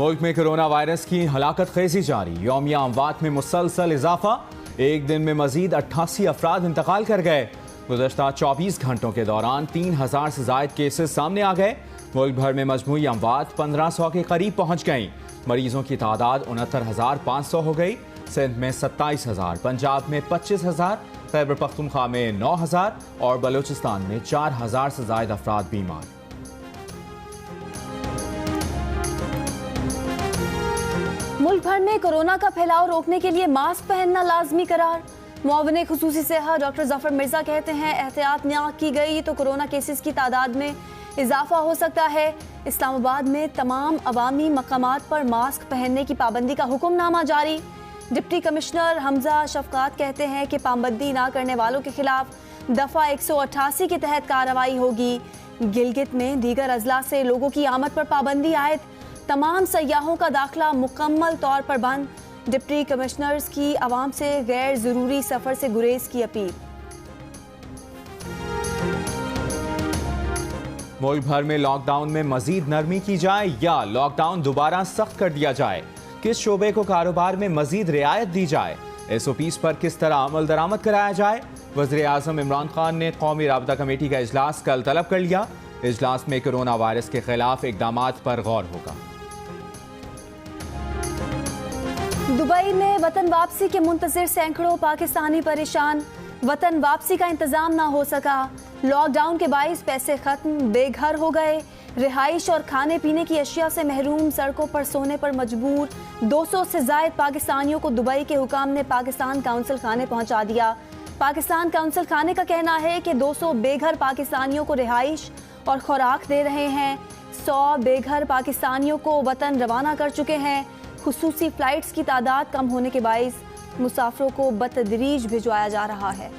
मुल्क में corona virus की हलाकत खेजी जारी। यौमिया अमवात में मुसलसल इजाफा। एक दिन में मजीद 88 अफराद इंतकाल कर गए। गुज़श्ता 24 घंटों के दौरान 3000 से ज़ायद केसेस सामने आ गए। मुल्क भर में मजमूई अमवात 1500 के करीब पहुँच गईं। मरीजों की तादाद 69,500 हो गई। सिंध में 27,000, पंजाब में 25,000, खैबर पख्तूनख्वा में 9,000 और बलूचिस्तान में 4,000 से ज़ायद अफराद बीमार। मुल्क भर में कोरोना का फैलाव रोकने के लिए मास्क पहनना लाजमी करार। मुआविन खुसूसी सेहत डॉक्टर जफर मिर्जा कहते हैं, एहतियात न की गई तो कोरोना केसेस की तादाद में इजाफा हो सकता है। इस्लामाबाद में तमाम अवामी मकामात पर मास्क पहनने की पाबंदी का हुक्मनामा जारी। डिप्टी कमिश्नर हमजा शफकात कहते हैं कि पाबंदी ना करने वालों के खिलाफ दफ़ा 188 के तहत कार्रवाई होगी। गिलगित में दीगर अजला से लोगों की आमद पर पाबंदी आयद। तमाम सयाहों का दाखिला मुकम्मल तौर पर बंद। डिप्टी कमिश्नर्स की आवाम से गैर ज़रूरी सफ़र से गुरेज की अपील। मुल्क भर में लॉकडाउन में मजीद नरमी की जाए या लॉकडाउन दोबारा सख्त कर दिया जाए। किस शोबे को कारोबार में मजीद रियायत दी जाए। SOPs पर किस तरह अमल दरामद कराया जाए। वज़ीर आज़म इमरान खान ने कौमी राबता कमेटी का इजलास कल तलब कर लिया। इजलास में कोरोना वायरस के खिलाफ इकदामात पर गौर होगा। दुबई में वतन वापसी के मुंतज़िर सैकड़ों पाकिस्तानी परेशान। वतन वापसी का इंतज़ाम ना हो सका। लॉकडाउन के बाइस पैसे खत्म, बेघर हो गए। रिहाइश और खाने पीने की अशिया से महरूम, सड़कों पर सोने पर मजबूर। 200 से ज़ायद पाकिस्तानियों को दुबई के हुकाम ने पाकिस्तान काउंसिल खाने पहुंचा दिया। पाकिस्तान काउंसिल खाने का कहना है कि 200 बेघर पाकिस्तानियों को रिहाइश और खुराक दे रहे हैं। 100 बेघर पाकिस्तानियों को वतन रवाना कर चुके हैं। खुसूसी फ़्लाइट्स की तादाद कम होने के बाइस मुसाफिरों को बतदरीज भिजवाया जा रहा है।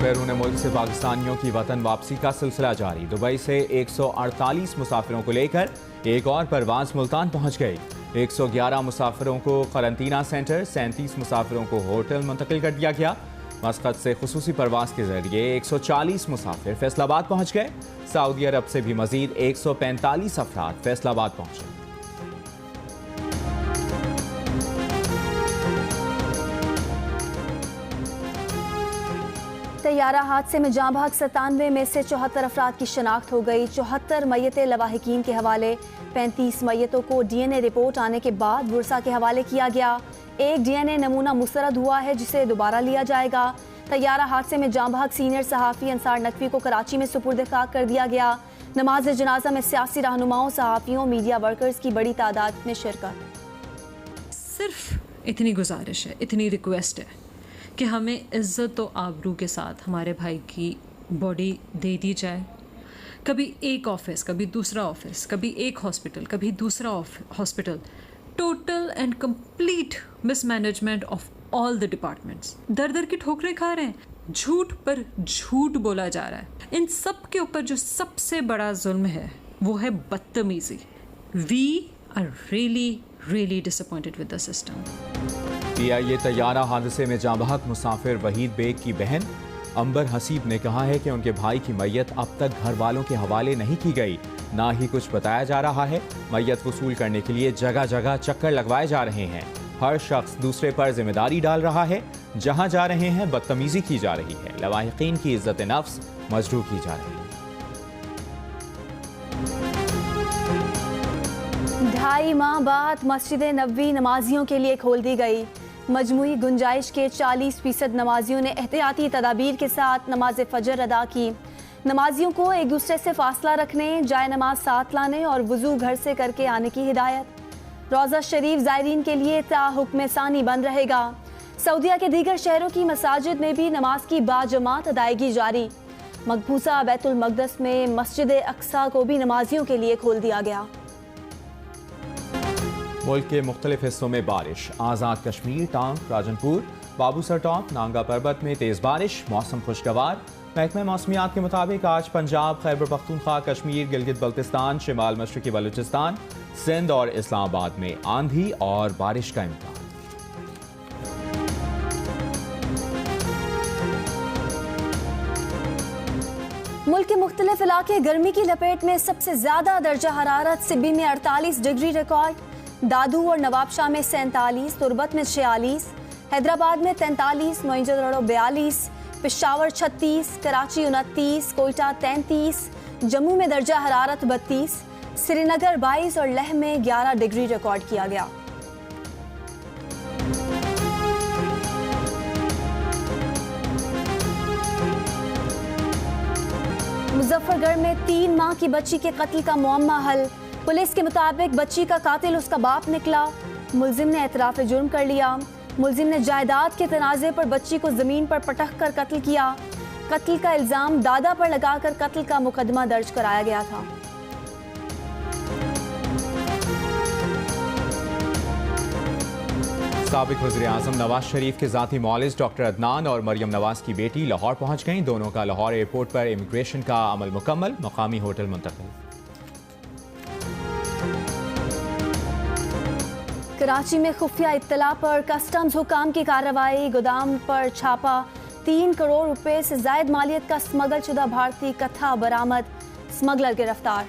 बैरून मुल्क से पाकिस्तानियों की वतन वापसी का सिलसिला जारी। दुबई से 148 मुसाफिरों को लेकर एक और परवाज़ मुल्तान पहुंच गई। 111 मुसाफिरों को करंतना सेंटर, 37 मुसाफिरों को होटल मुंतकिल कर दिया गया। मस्कत से खुसूसी परवाज़ के जरिए 140 मुसाफिर फैसलाबाद पहुंच गए। सऊदी अरब से भी मजीद 145 अफराद फैसलाबाद पहुंचे। तैयारा हादसे में जाँ भाग 97 में से 74 अफराद की शनाख्त हो गई। 74 मैयतें लवाहिकीन के हवाले। 35 मैयतों को DNA रिपोर्ट आने के बाद बुरसा के हवाले किया गया। एक DNA नमूना मुस्तरद हुआ है जिसे दोबारा लिया जाएगा। तैयारा हादसे में जाँ भाग सीनियर सहाफ़ी अंसार नकवी को कराची में सुपुर्द खाक कर दिया गया। नमाज जनाजा में सियासी रहनुमाओं, सहाफ़ियों, मीडिया वर्कर्स की बड़ी तादाद में शिरकत। सिर्फ इतनी गुजारिश है, इतनी रिक्वेस्ट है कि हमें इज़्ज़त और आबरू के साथ हमारे भाई की बॉडी दे दी जाए। कभी एक ऑफिस, कभी दूसरा ऑफिस, कभी एक हॉस्पिटल, कभी दूसरा hospital. Total and complete mismanagement of all the departments. दर दर की ठोकरें खा रहे हैं। झूठ पर झूठ बोला जा रहा है। इन सब के ऊपर जो सबसे बड़ा जुल्म है वो है बदतमीजी। We are really disappointed with the system. PIA तैयारा हादसे में जाँ बहक मुसाफिर वहीद बेग की बहन अंबर हसीब ने कहा है कि उनके भाई की मैयत अब तक घर वालों के हवाले नहीं की गई, ना ही कुछ बताया जा रहा है। मैयत वसूल करने के लिए जगह जगह चक्कर लगवाए जा रहे हैं। हर शख्स दूसरे पर जिम्मेदारी डाल रहा है। जहां जा रहे हैं बदतमीजी की जा रही है। लवाहिकीन की इज्जत नफ्स मजरूह की जा रही है। 2.5 माह बाद मस्जिद नबवी नमाजियों के लिए खोल दी गई। मजमूई गुंजाइश के 40% नमाजियों ने एहतियाती तदाबीर के साथ नमाज फजर अदा की। नमाजियों को एक दूसरे से फासला रखने, जाए नमाज साथ लाने और वुजू घर से करके आने की हिदायत। रोज़ा शरीफ ज़ायरीन के लिए ता हुक्म सानी बंद रहेगा। सऊदीया के दीगर शहरों की मसाजिद में भी नमाज की बाजमात अदायगी जारी। मकबूजा बैतुल मक़दस में मस्जिद अक्सा को भी नमाजियों के लिए खोल दिया गया। मुल्क के मुख्तलिफ हिस्सों में बारिश। आज़ाद कश्मीर, टांग, राजनपुर, बाबूसर टॉप, नांगा पर्वत में तेज़ बारिश। मौसम खुशगवार। महकमा मौसमियात के मुताबिक आज पंजाब, खैबर पख्तूनख्वा, कश्मीर, गिलगित बल्तिस्तान, शिमाल मशरक़ी बलूचिस्तान, सिंध और इस्लामाबाद में आंधी और बारिश का इम्कान। मुल्क के मुख्तलिफ इलाके गर्मी की लपेट में। सबसे ज्यादा दर्जा हरारत सिब्बी में 48 डिग्री रिकॉर्ड, दादू और नवाबशाह में 47, तुरबत में 46, हैदराबाद में 43, मोइंजोदड़ो 42, पेशावर 36, कराची 29, कोयटा 33, जम्मू में दर्जा हरारत 32, श्रीनगर 22 और लेह में 11 डिग्री रिकॉर्ड किया गया। मुजफ्फरगढ़ में 3 माह की बच्ची के कत्ल का मुअम्मा हल। पुलिस के मुताबिक बच्ची का कातिल उसका बाप निकला। मुलजिम ने एतराफ़ जुर्म कर लिया। मुलजिम ने जायदाद के तनाज़े पर बच्ची को ज़मीन पर पटक कर कत्ल किया। कत्ल का इल्ज़ाम दादा पर लगाकर कत्ल का मुकदमा दर्ज कराया गया था। साबिक वज़ीर-ए-आज़म नवाज शरीफ के ज़ाती मौलिस डॉक्टर अदनान और मरियम नवाज की बेटी लाहौर पहुंच गईं। दोनों का लाहौर एयरपोर्ट पर इमिग्रेशन का अमल मुकम्मल, मकामी होटल मुंतकिल। कराची में खुफिया इत्तला पर कस्टम्स हुकाम की कार्रवाई। गोदाम पर छापा, 3 करोड़ रुपए से जायद मालियत का स्मगल शुदा भारतीय कथा बरामद, स्मगलर गिरफ्तार।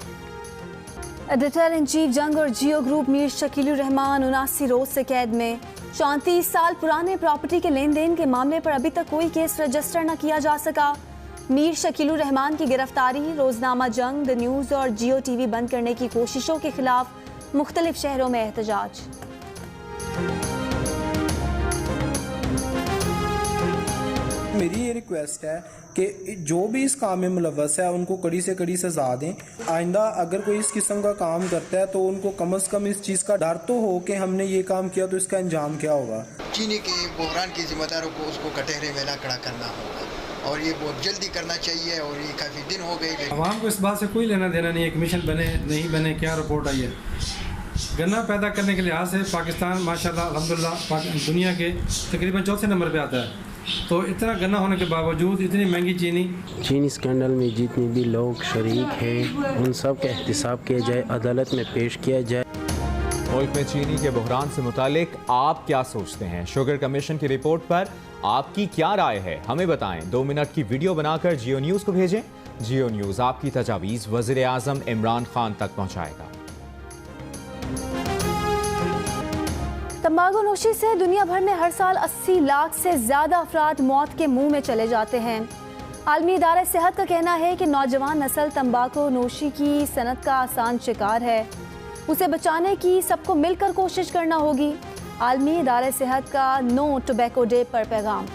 एडिटर इन चीफ जंग और जियो ग्रुप मीर शकीलुर रहमान 79 रोज से कैद में। 34 साल पुराने प्रॉपर्टी के लेन देन के मामले पर अभी तक कोई केस रजिस्टर न किया जा सका। मीर शकीलुर रहमान की गिरफ्तारी, रोजनामा जंग, द न्यूज़ और जियो टीवी बंद करने की कोशिशों के खिलाफ मुख्तलिफ शहरों में एहतजाज। मेरी ये रिक्वेस्ट है कि जो भी इस काम में मुलव्वस है उनको कड़ी से कड़ी सजा दें। आइंदा अगर कोई इस किस्म का काम करता है तो उनको कम से कम इस चीज़ का डर तो हो कि हमने ये काम किया तो इसका अंजाम क्या होगा। चीनी के बहरान के जिम्मेदारों को उसको कटहरे में ला खड़ा करना होगा और ये बहुत जल्दी करना चाहिए और ये काफ़ी दिन हो गए। आवाम को इस बात से कोई लेना देना नहीं है, कमीशन बने नहीं बने, क्या रिपोर्ट आई है। गन्ना पैदा करने के लिहाज से पाकिस्तान माशाल्लाह अल्हम्दुलिल्लाह दुनिया के तकरीबन 4थे नंबर पे आता है। तो इतना गन्ना होने के बावजूद इतनी महंगी चीनी स्कैंडल में जितने भी लोग शरीक हैं उन सब का एहतिसाब किया जाए, अदालत में पेश किया जाए। मुल्क में चीनी के बहरान से मुतालिक आप क्या सोचते हैं? शुगर कमीशन की रिपोर्ट पर आपकी क्या राय है? हमें बताएं। 2 मिनट की वीडियो बनाकर जियो न्यूज़ को भेजें। जियो न्यूज़ आपकी तजावीज़ वज़ीर-ए-आज़म इमरान खान तक पहुँचाएगा। तंबाकू नोशी से दुनिया भर में हर साल 80 लाख से ज़्यादा अफराद मौत के मुंह में चले जाते हैं। आलमी इदारा सेहत का कहना है कि नौजवान नस्ल तंबाकू नोशी की सनत का आसान शिकार है। उसे बचाने की सबको मिलकर कोशिश करना होगी। आलमी इदारा सेहत का नो टोबैको डे पर पैगाम।